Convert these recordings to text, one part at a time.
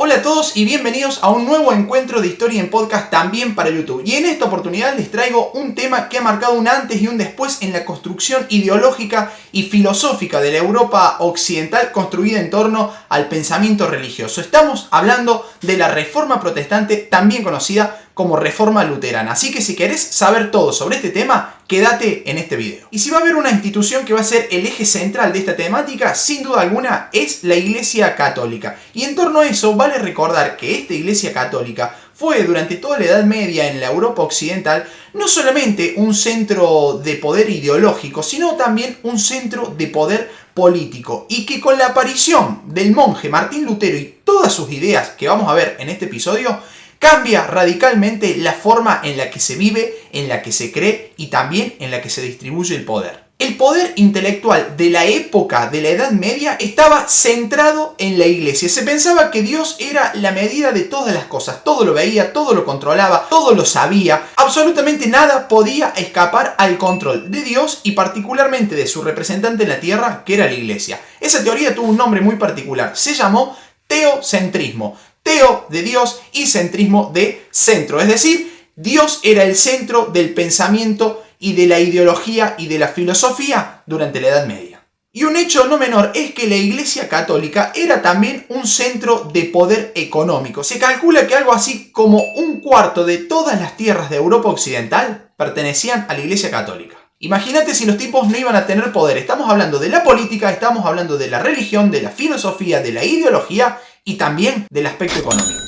Hola a todos y bienvenidos a un nuevo encuentro de Historia en Podcast también para YouTube. Y en esta oportunidad les traigo un tema que ha marcado un antes y un después en la construcción ideológica y filosófica de la Europa occidental construida en torno al pensamiento religioso. Estamos hablando de la Reforma Protestante, también conocida como Reforma Luterana. Así que si querés saber todo sobre este tema, quédate en este video. Y si va a haber una institución que va a ser el eje central de esta temática, sin duda alguna es la Iglesia Católica. Y en torno a eso vale recordar que esta Iglesia Católica fue durante toda la Edad Media en la Europa occidental no solamente un centro de poder ideológico, sino también un centro de poder político. Y que con la aparición del monje Martín Lutero y todas sus ideas que vamos a ver en este episodio, cambia radicalmente la forma en la que se vive, en la que se cree y también en la que se distribuye el poder. El poder intelectual de la época de la Edad Media estaba centrado en la Iglesia. Se pensaba que Dios era la medida de todas las cosas. Todo lo veía, todo lo controlaba, todo lo sabía. Absolutamente nada podía escapar al control de Dios y particularmente de su representante en la tierra, que era la Iglesia. Esa teoría tuvo un nombre muy particular. Se llamó teocentrismo. Teo de Dios y centrismo de centro. Es decir, Dios era el centro del pensamiento y de la ideología y de la filosofía durante la Edad Media. Y un hecho no menor es que la Iglesia Católica era también un centro de poder económico. Se calcula que algo así como un cuarto de todas las tierras de Europa Occidental pertenecían a la Iglesia Católica. Imagínate si los tipos no iban a tener poder. Estamos hablando de la política, estamos hablando de la religión, de la filosofía, de la ideología y también del aspecto económico.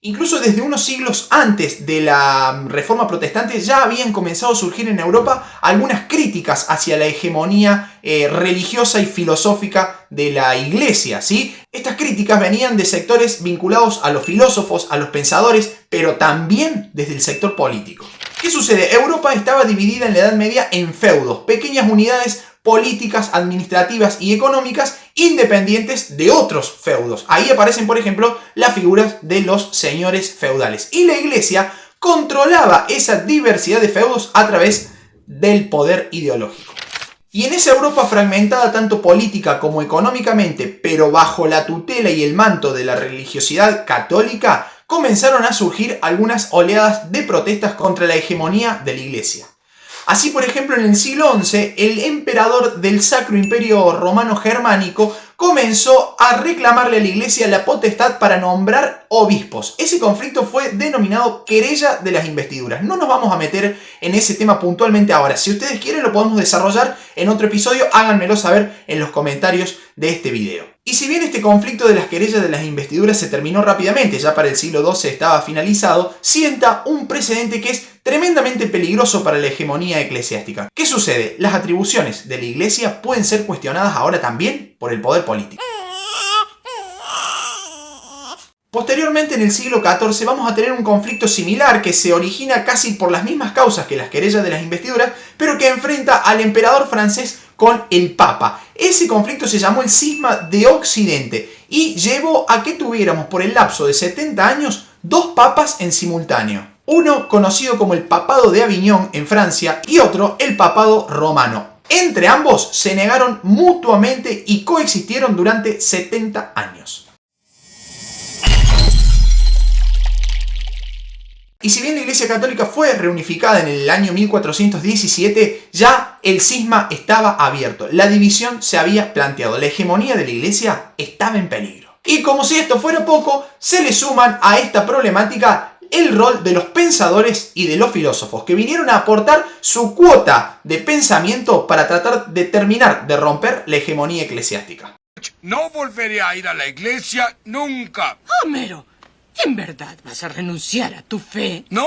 Incluso desde unos siglos antes de la Reforma Protestante ya habían comenzado a surgir en Europa algunas críticas hacia la hegemonía religiosa y filosófica de la Iglesia, ¿sí? Estas críticas venían de sectores vinculados a los filósofos, a los pensadores, pero también desde el sector político. ¿Qué sucede? Europa estaba dividida en la Edad Media en feudos, pequeñas unidades políticas, administrativas y económicas independientes de otros feudos. Ahí aparecen, por ejemplo, las figuras de los señores feudales. Y la Iglesia controlaba esa diversidad de feudos a través del poder ideológico. Y en esa Europa fragmentada tanto política como económicamente, pero bajo la tutela y el manto de la religiosidad católica, comenzaron a surgir algunas oleadas de protestas contra la hegemonía de la Iglesia. Así, por ejemplo, en el siglo XI, el emperador del Sacro Imperio Romano Germánico comenzó a reclamarle a la Iglesia la potestad para nombrar obispos. Ese conflicto fue denominado querella de las investiduras. No nos vamos a meter en ese tema puntualmente ahora. Si ustedes quieren lo podemos desarrollar en otro episodio, háganmelo saber en los comentarios de este video. Y si bien este conflicto de las querellas de las investiduras se terminó rápidamente, ya para el siglo XII estaba finalizado, sienta un precedente que es tremendamente peligroso para la hegemonía eclesiástica. ¿Qué sucede? Las atribuciones de la Iglesia pueden ser cuestionadas ahora también por el poder político. Posteriormente, en el siglo XIV, vamos a tener un conflicto similar que se origina casi por las mismas causas que las querellas de las investiduras, pero que enfrenta al emperador francés con el Papa. Ese conflicto se llamó el Cisma de Occidente y llevó a que tuviéramos por el lapso de 70 años dos papas en simultáneo. Uno conocido como el Papado de Aviñón en Francia y otro el Papado Romano. Entre ambos se negaron mutuamente y coexistieron durante 70 años. Y si bien la Iglesia Católica fue reunificada en el año 1417, ya el cisma estaba abierto. La división se había planteado. La hegemonía de la Iglesia estaba en peligro. Y como si esto fuera poco, se le suman a esta problemática el rol de los pensadores y de los filósofos, que vinieron a aportar su cuota de pensamiento para tratar de terminar de romper la hegemonía eclesiástica. No volveré a ir a la iglesia nunca. Homero, ¿en verdad vas a renunciar a tu fe? No.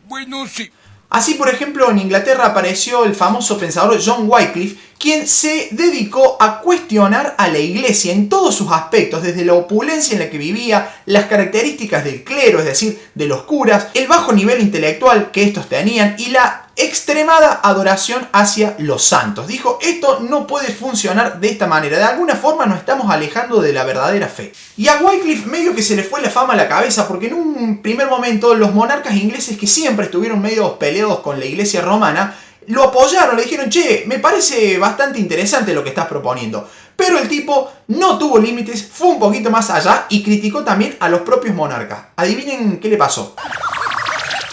Bueno, sí. Así, por ejemplo, en Inglaterra apareció el famoso pensador John Wycliffe, quien se dedicó a cuestionar a la Iglesia en todos sus aspectos, desde la opulencia en la que vivía, las características del clero, es decir, de los curas, el bajo nivel intelectual que estos tenían y la extremada adoración hacia los santos. Dijo, esto no puede funcionar de esta manera, de alguna forma nos estamos alejando de la verdadera fe. Y a Wycliffe medio que se le fue la fama a la cabeza, porque en un primer momento los monarcas ingleses, que siempre estuvieron medio peleados con la Iglesia romana, lo apoyaron, le dijeron, che, me parece bastante interesante lo que estás proponiendo. Pero el tipo no tuvo límites, fue un poquito más allá y criticó también a los propios monarcas. Adivinen qué le pasó.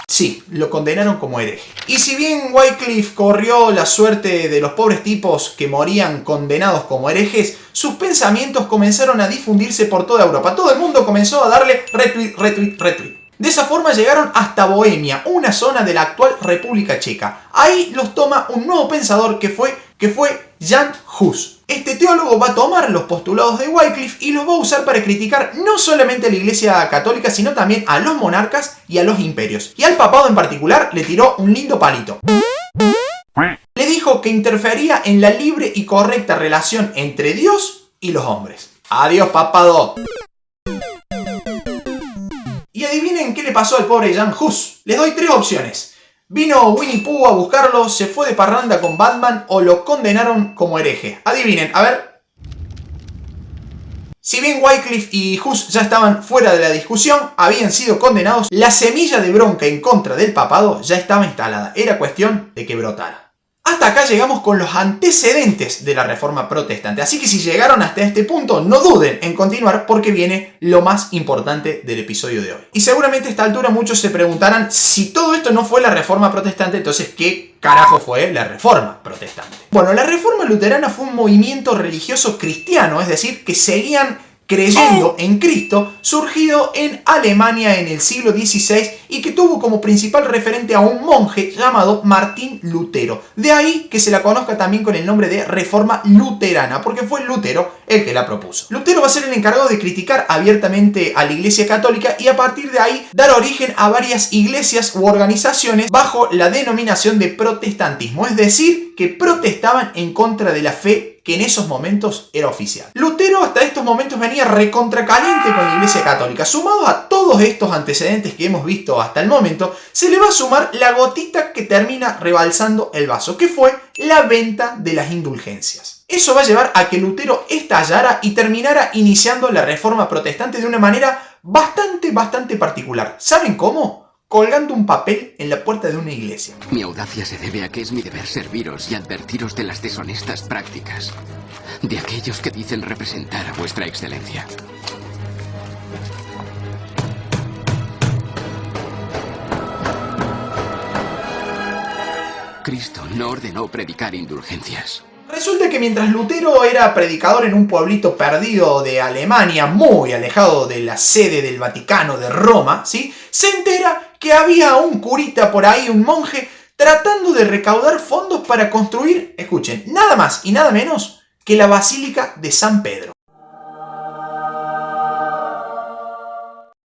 Sí, lo condenaron como hereje. Y si bien Wycliffe corrió la suerte de los pobres tipos que morían condenados como herejes, sus pensamientos comenzaron a difundirse por toda Europa. Todo el mundo comenzó a darle retweet, retweet, retweet. De esa forma llegaron hasta Bohemia, una zona de la actual República Checa. Ahí los toma un nuevo pensador que fue Jan Hus. Este teólogo va a tomar los postulados de Wycliffe y los va a usar para criticar no solamente a la Iglesia Católica, sino también a los monarcas y a los imperios. Y al papado en particular le tiró un lindo palito. Le dijo que interfería en la libre y correcta relación entre Dios y los hombres. Adiós, papado. Y adivinen qué le pasó al pobre Jan Hus. Les doy 3 opciones. Vino Winnie Pooh a buscarlo, se fue de parranda con Batman o lo condenaron como hereje. Adivinen, a ver. Si bien Wycliffe y Hus ya estaban fuera de la discusión, habían sido condenados, la semilla de bronca en contra del papado ya estaba instalada. Era cuestión de que brotara. Hasta acá llegamos con los antecedentes de la Reforma Protestante. Así que si llegaron hasta este punto, no duden en continuar porque viene lo más importante del episodio de hoy. Y seguramente a esta altura muchos se preguntarán, si todo esto no fue la Reforma Protestante, entonces ¿qué carajo fue la Reforma Protestante? Bueno, la Reforma Luterana fue un movimiento religioso cristiano, es decir, que seguían creyendo en Cristo, surgido en Alemania en el siglo XVI y que tuvo como principal referente a un monje llamado Martín Lutero. De ahí que se la conozca también con el nombre de Reforma Luterana, porque fue Lutero el que la propuso. Lutero va a ser el encargado de criticar abiertamente a la Iglesia Católica y a partir de ahí dar origen a varias iglesias u organizaciones bajo la denominación de protestantismo, es decir, que protestaban en contra de la fe que en esos momentos era oficial. Lutero hasta estos momentos venía recontracaliente con la Iglesia Católica. Sumado a todos estos antecedentes que hemos visto hasta el momento, se le va a sumar la gotita que termina rebalsando el vaso, que fue la venta de las indulgencias. Eso va a llevar a que Lutero estallara y terminara iniciando la Reforma Protestante de una manera bastante particular. ¿Saben cómo? Colgando un papel en la puerta de una iglesia. Mi audacia se debe a que es mi deber serviros y advertiros de las deshonestas prácticas de aquellos que dicen representar a vuestra excelencia. Cristo no ordenó predicar indulgencias. Resulta que mientras Lutero era predicador en un pueblito perdido de Alemania, muy alejado de la sede del Vaticano de Roma, ¿sí?, se entera que había un curita por ahí, un monje, tratando de recaudar fondos para construir, escuchen, nada más y nada menos que la Basílica de San Pedro.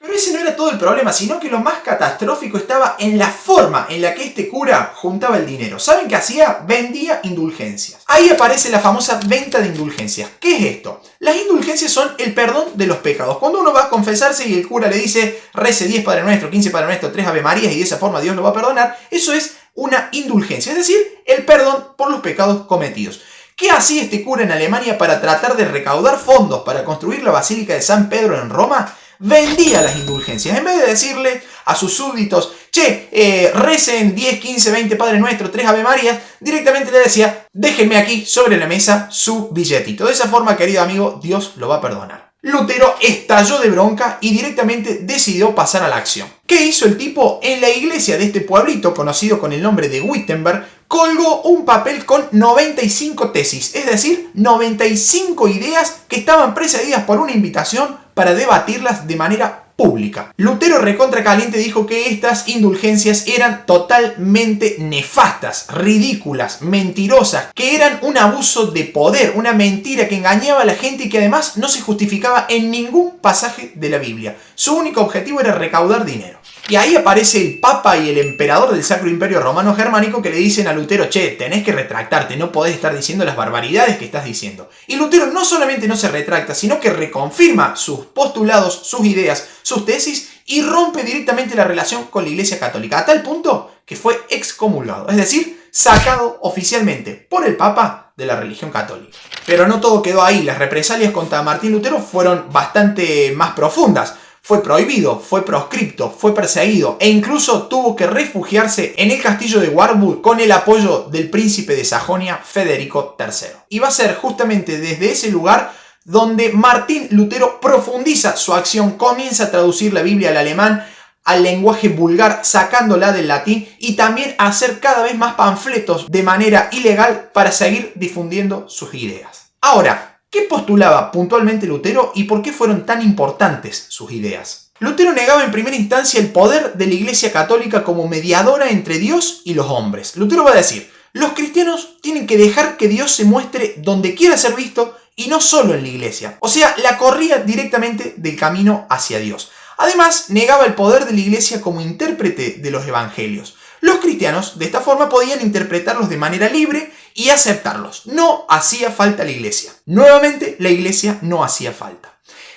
Pero ese no era todo el problema, sino que lo más catastrófico estaba en la forma en la que este cura juntaba el dinero. ¿Saben qué hacía? Vendía indulgencias. Ahí aparece la famosa venta de indulgencias. ¿Qué es esto? Las indulgencias son el perdón de los pecados. Cuando uno va a confesarse y el cura le dice rece 10 Padre Nuestro, 15 Padre Nuestro, 3 Ave Marías y de esa forma Dios lo va a perdonar, eso es una indulgencia, es decir, el perdón por los pecados cometidos. ¿Qué hacía este cura en Alemania para tratar de recaudar fondos para construir la Basílica de San Pedro en Roma? Vendía las indulgencias. En vez de decirle a sus súbditos, che, recen 10, 15, 20 Padre Nuestro, 3 Ave Marías, directamente le decía, déjenme aquí sobre la mesa su billetito. De esa forma, querido amigo, Dios lo va a perdonar. Lutero estalló de bronca y directamente decidió pasar a la acción. ¿Qué hizo el tipo? En la iglesia de este pueblito, conocido con el nombre de Wittenberg, colgó un papel con 95 tesis, es decir, 95 ideas que estaban precedidas por una invitación para debatirlas de manera pública. Lutero recontra caliente dijo que estas indulgencias eran totalmente nefastas, ridículas, mentirosas, que eran un abuso de poder, una mentira que engañaba a la gente y que además no se justificaba en ningún pasaje de la Biblia. Su único objetivo era recaudar dinero. Y ahí aparece el Papa y el emperador del Sacro Imperio Romano Germánico que le dicen a Lutero, che, tenés que retractarte, no podés estar diciendo las barbaridades que estás diciendo. Y Lutero no solamente no se retracta, sino que reconfirma sus postulados, sus ideas, sus tesis y rompe directamente la relación con la Iglesia Católica, a tal punto que fue excomulgado, es decir, sacado oficialmente por el Papa de la religión católica. Pero no todo quedó ahí, las represalias contra Martín Lutero fueron bastante más profundas. fue prohibido, fue proscripto, fue perseguido e incluso tuvo que refugiarse en el castillo de Warburg con el apoyo del príncipe de Sajonia, Federico III. Y va a ser justamente desde ese lugar donde Martín Lutero profundiza su acción, comienza a traducir la Biblia al alemán, al lenguaje vulgar, sacándola del latín, y también a hacer cada vez más panfletos de manera ilegal para seguir difundiendo sus ideas. Ahora, ¿qué postulaba puntualmente Lutero y por qué fueron tan importantes sus ideas? Lutero negaba en primera instancia el poder de la Iglesia Católica como mediadora entre Dios y los hombres. Lutero va a decir, los cristianos tienen que dejar que Dios se muestre donde quiera ser visto y no solo en la Iglesia. O sea, la corría directamente del camino hacia Dios. Además, negaba el poder de la Iglesia como intérprete de los evangelios. Los cristianos, de esta forma, podían interpretarlos de manera libre y aceptarlos. No hacía falta la Iglesia. Nuevamente, la Iglesia no hacía falta.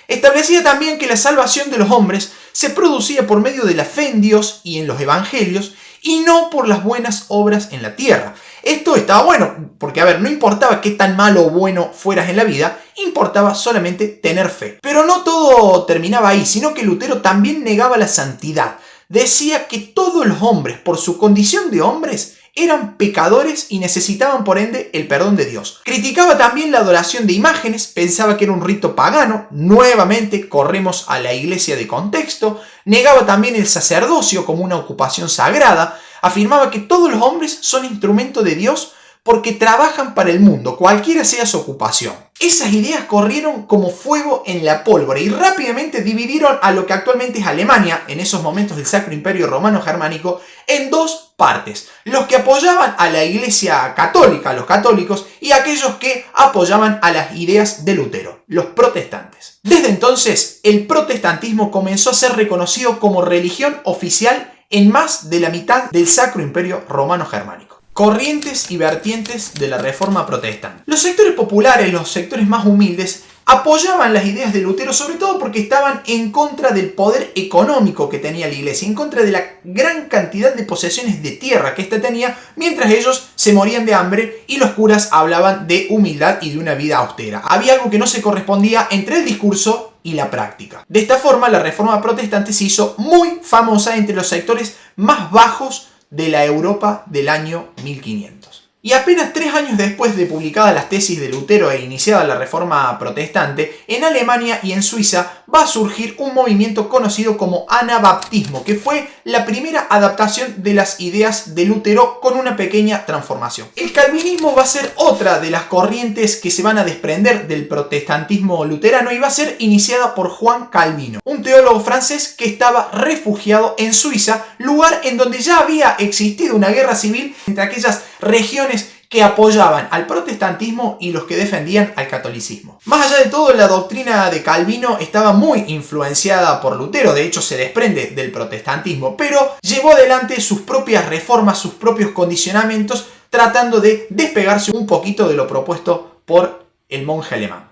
Establecía también que la salvación de los hombres se producía por medio de la fe en Dios y en los evangelios y no por las buenas obras en la tierra. Esto estaba bueno, porque no importaba qué tan malo o bueno fueras en la vida, importaba solamente tener fe. Pero no todo terminaba ahí, sino que Lutero también negaba la santidad. Decía que todos los hombres, por su condición de hombres, eran pecadores y necesitaban por ende el perdón de Dios. Criticaba también la adoración de imágenes, pensaba que era un rito pagano, nuevamente corremos a la iglesia de contexto, negaba también el sacerdocio como una ocupación sagrada, afirmaba que todos los hombres son instrumento de Dios porque trabajan para el mundo, cualquiera sea su ocupación. Esas ideas corrieron como fuego en la pólvora y rápidamente dividieron a lo que actualmente es Alemania, en esos momentos del Sacro Imperio Romano Germánico, en dos partes. Los que apoyaban a la Iglesia Católica, a los católicos, y aquellos que apoyaban a las ideas de Lutero, los protestantes. Desde entonces, el protestantismo comenzó a ser reconocido como religión oficial en más de la mitad del Sacro Imperio Romano Germánico. Corrientes y vertientes de la Reforma Protestante. Los sectores populares, los sectores más humildes, apoyaban las ideas de Lutero, sobre todo porque estaban en contra del poder económico que tenía la Iglesia, en contra de la gran cantidad de posesiones de tierra que ésta tenía, mientras ellos se morían de hambre y los curas hablaban de humildad y de una vida austera. Había algo que no se correspondía entre el discurso y la práctica. De esta forma, la Reforma Protestante se hizo muy famosa entre los sectores más bajos de la Europa del año 1500. Y apenas 3 años después de publicadas las tesis de Lutero e iniciada la Reforma Protestante, en Alemania y en Suiza va a surgir un movimiento conocido como Anabaptismo, que fue la primera adaptación de las ideas de Lutero con una pequeña transformación. El calvinismo va a ser otra de las corrientes que se van a desprender del protestantismo luterano y va a ser iniciada por Juan Calvino, un teólogo francés que estaba refugiado en Suiza, lugar en donde ya había existido una guerra civil entre aquellas regiones que apoyaban al protestantismo y los que defendían al catolicismo. Más allá de todo, la doctrina de Calvino estaba muy influenciada por Lutero, de hecho se desprende del protestantismo, pero llevó adelante sus propias reformas, sus propios condicionamientos, tratando de despegarse un poquito de lo propuesto por el monje alemán.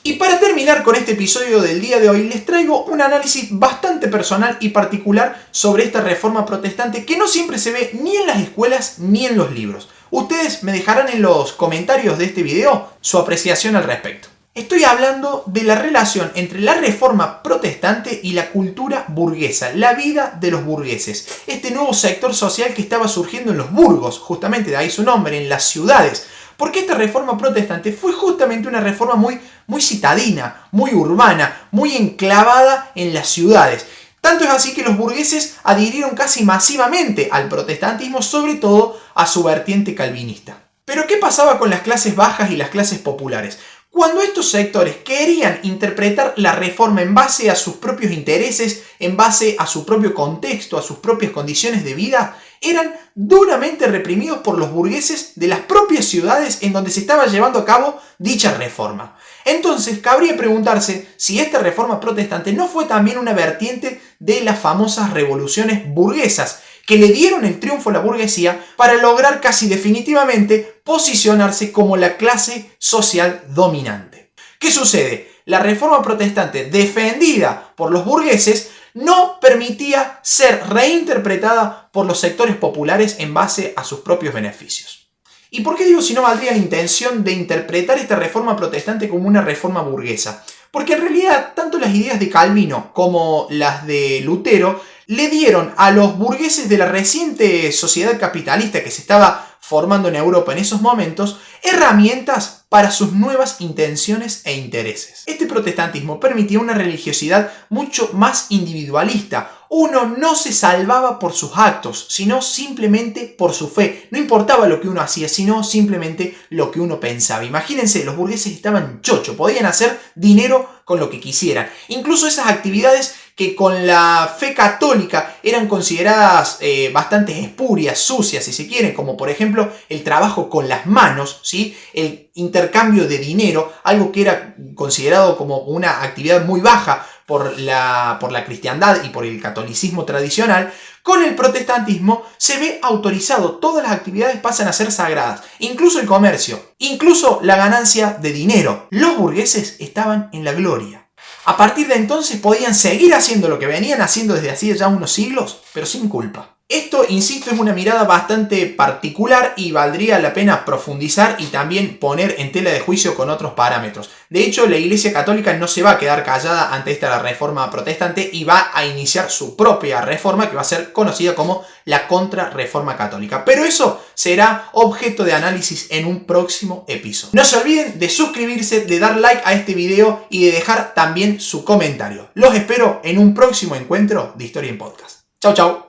Y para terminar con este episodio del día de hoy, les traigo un análisis bastante personal y particular sobre esta reforma protestante que no siempre se ve ni en las escuelas ni en los libros. Ustedes me dejarán en los comentarios de este video su apreciación al respecto. Estoy hablando de la relación entre la reforma protestante y la cultura burguesa, la vida de los burgueses. Este nuevo sector social que estaba surgiendo en los burgos, justamente de ahí su nombre, en las ciudades. Porque esta reforma protestante fue justamente una reforma muy citadina, muy urbana, muy enclavada en las ciudades. Tanto es así que los burgueses adhirieron casi masivamente al protestantismo, sobre todo a su vertiente calvinista. Pero ¿qué pasaba con las clases bajas y las clases populares? Cuando estos sectores querían interpretar la reforma en base a sus propios intereses, en base a su propio contexto, a sus propias condiciones de vida, eran duramente reprimidos por los burgueses de las propias ciudades en donde se estaba llevando a cabo dicha reforma. Entonces, cabría preguntarse si esta reforma protestante no fue también una vertiente de las famosas revoluciones burguesas, que le dieron el triunfo a la burguesía para lograr casi definitivamente posicionarse como la clase social dominante. ¿Qué sucede? La reforma protestante, defendida por los burgueses, no permitía ser reinterpretada por los sectores populares en base a sus propios beneficios. ¿Y por qué digo si no valdría la intención de interpretar esta reforma protestante como una reforma burguesa? Porque en realidad tanto las ideas de Calvino como las de Lutero le dieron a los burgueses de la reciente sociedad capitalista que se estaba formando en Europa en esos momentos herramientas para sus nuevas intenciones e intereses. Este protestantismo permitía una religiosidad mucho más individualista. Uno no se salvaba por sus actos, sino simplemente por su fe. No importaba lo que uno hacía, sino simplemente lo que uno pensaba. Imagínense, los burgueses estaban chocho, podían hacer dinero con lo que quisieran. Incluso esas actividades que con la fe católica eran consideradas bastante espurias, sucias si se quiere, como por ejemplo el trabajo con las manos, ¿sí? El intercambio de dinero, algo que era considerado como una actividad muy baja por la cristiandad y por el catolicismo tradicional. Con el protestantismo se ve autorizado, todas las actividades pasan a ser sagradas, incluso el comercio, incluso la ganancia de dinero. Los burgueses estaban en la gloria. A partir de entonces podían seguir haciendo lo que venían haciendo desde hacía ya unos siglos, pero sin culpa. Esto, insisto, es una mirada bastante particular y valdría la pena profundizar y también poner en tela de juicio con otros parámetros. De hecho, la Iglesia Católica no se va a quedar callada ante esta reforma protestante y va a iniciar su propia reforma que va a ser conocida como la Contrarreforma Católica. Pero eso será objeto de análisis en un próximo episodio. No se olviden de suscribirse, de dar like a este video y de dejar también su comentario. Los espero en un próximo encuentro de Historia en Podcast. Chau, chau.